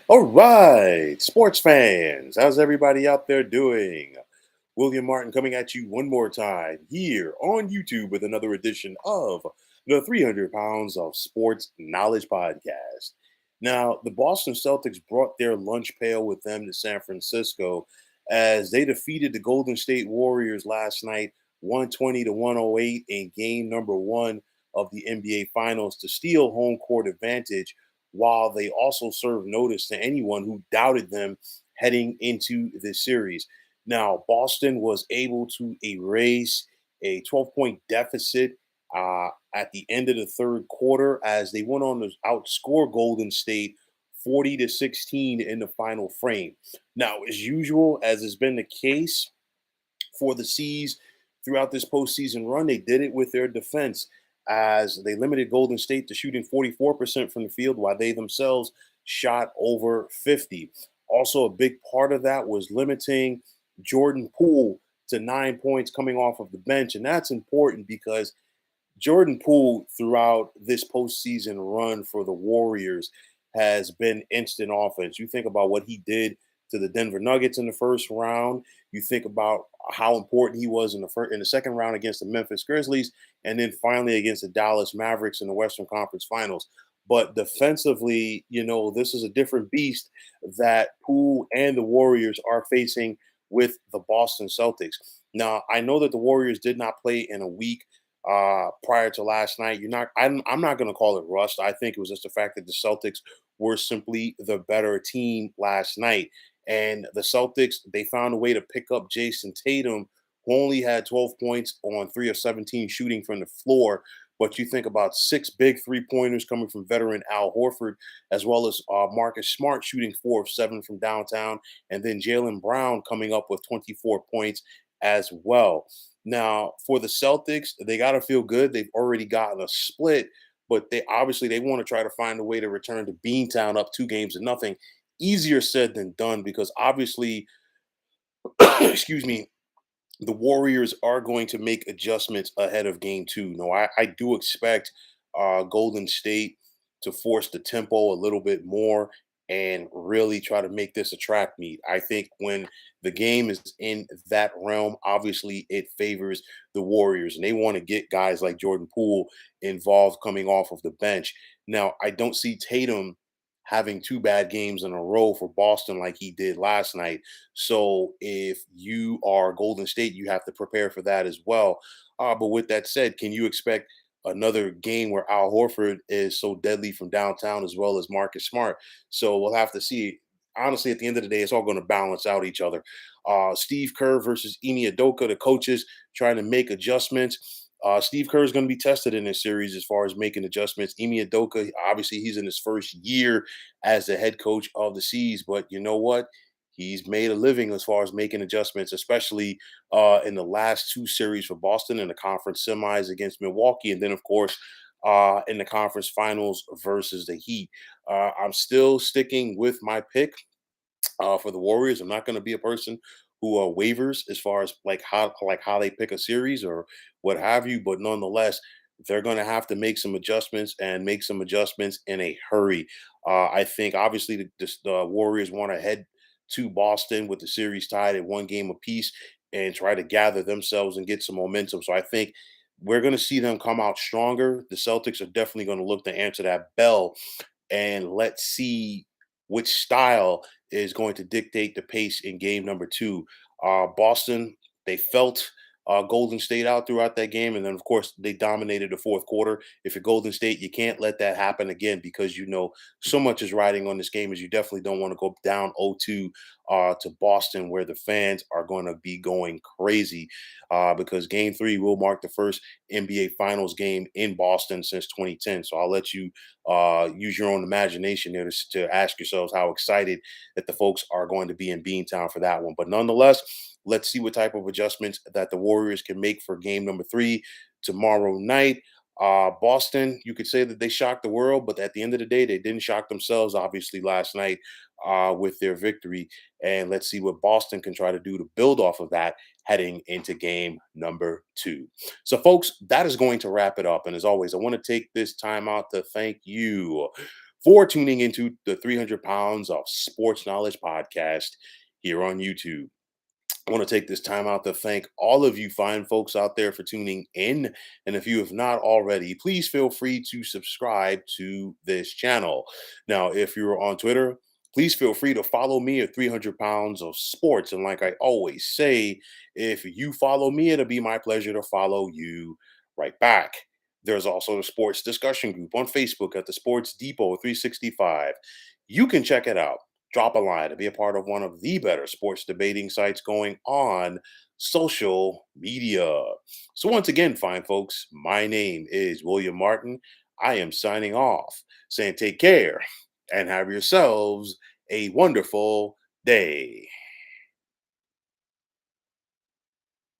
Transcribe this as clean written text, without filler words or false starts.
All right, sports fans, how's everybody out there doing? William Martin coming at you one more time here on YouTube with another edition of the 300 Pounds of Sports Knowledge Podcast. Now, the Boston Celtics brought their lunch pail with them to San Francisco as they defeated the Golden State Warriors last night, 120 to 108 in game number one of the NBA Finals to steal home court advantage, while they also served notice to anyone who doubted them heading into this series. Now, Boston was able to erase a 12-point deficit at the end of the third quarter as they went on to outscore Golden State 40 to 16 in the final frame. Now, as usual, as has been the case for the C's throughout this postseason run, they did it with their defense as they limited Golden State to shooting 44% from the field while they themselves shot over 50. Also, a big part of that was limiting Jordan Poole to 9 points coming off of the bench. And that's important because Jordan Poole, throughout this postseason run for the Warriors, has been instant offense. You think about what he did to the Denver Nuggets in the first round. You think about how important he was in the second round against the Memphis Grizzlies, and then finally against the Dallas Mavericks in the Western Conference Finals. But defensively, this is a different beast that Poole and the Warriors are facing with the Boston Celtics. Now, I know that the Warriors did not play in a week prior to last night. I'm not going to call it rust. I think it was just the fact that the Celtics were simply the better team last night. And the Celtics, they found a way to pick up Jason Tatum, who only had 12 points on 3 of 17 shooting from the floor. But you think about six big three-pointers coming from veteran Al Horford, as well as Marcus Smart shooting 4 of 7 from downtown, and then Jalen Brown coming up with 24 points as well. Now, for the Celtics, they got to feel good. They've already gotten a split, but they want to try to find a way to return to Beantown up 2 games to nothing. Easier said than done because obviously, excuse me, the Warriors are going to make adjustments ahead of game two. No, I do expect Golden State to force the tempo a little bit more and really try to make this a track meet. I think when the game is in that realm, obviously it favors the Warriors, and they want to get guys like Jordan Poole involved coming off of the bench. Now, I don't see Tatum having two bad games in a row for Boston like he did last night. So if you are Golden State, you have to prepare for that as well. But with that said, can you expect another game where Al Horford is so deadly from downtown as well as Marcus Smart? So we'll have to see. Honestly, at the end of the day, it's all going to balance out each other. Steve Kerr versus Ime Udoka, the coaches trying to make adjustments. Steve Kerr is going to be tested in this series as far as making adjustments. Ime Udoka, obviously, he's in his first year as the head coach of the C's, but you know what? He's made a living as far as making adjustments, especially in the last two series for Boston in the conference semis against Milwaukee, and then of course in the conference finals versus the Heat. I'm still sticking with my pick for the Warriors. I'm not going to be a person who wavers as far as like how they pick a series or what have you, but nonetheless. They're going to have to make some adjustments and make some adjustments in a hurry. I think obviously the Warriors want to head to Boston with the series tied at 1 game apiece and try to gather themselves and get some momentum. So I think we're going to see them come out stronger. The Celtics are definitely going to look to answer that bell, and let's see which style is going to dictate the pace in game number two. Boston, they felt Golden State out throughout that game, and then of course they dominated the fourth quarter. If you're Golden State, you can't let that happen again because so much is riding on this game. As you definitely don't want to go down 0-2 to Boston, where the fans are going to be going crazy because Game Three will mark the first NBA Finals game in Boston since 2010. So I'll let you use your own imagination there to ask yourselves how excited that the folks are going to be in Beantown for that one. But nonetheless, let's see what type of adjustments that the Warriors can make for game number three tomorrow night. Boston, you could say that they shocked the world, but at the end of the day, they didn't shock themselves, obviously, last night with their victory. And let's see what Boston can try to do to build off of that heading into game number two. So, folks, that is going to wrap it up. And as always, I want to take this time out to thank you for tuning into the 300 Pounds of Sports Knowledge podcast here on YouTube. I want to take this time out to thank all of you fine folks out there for tuning in. And if you have not already, please feel free to subscribe to this channel. Now, if you're on Twitter, please feel free to follow me at 300 Pounds of Sports. And like I always say, if you follow me, it'll be my pleasure to follow you right back. There's also the sports discussion group on Facebook at the Sports Depot 365. You can check it out. Drop a line to be a part of one of the better sports debating sites going on social media. So, once again, fine folks, my name is William Martin. I am signing off, saying take care and have yourselves a wonderful day.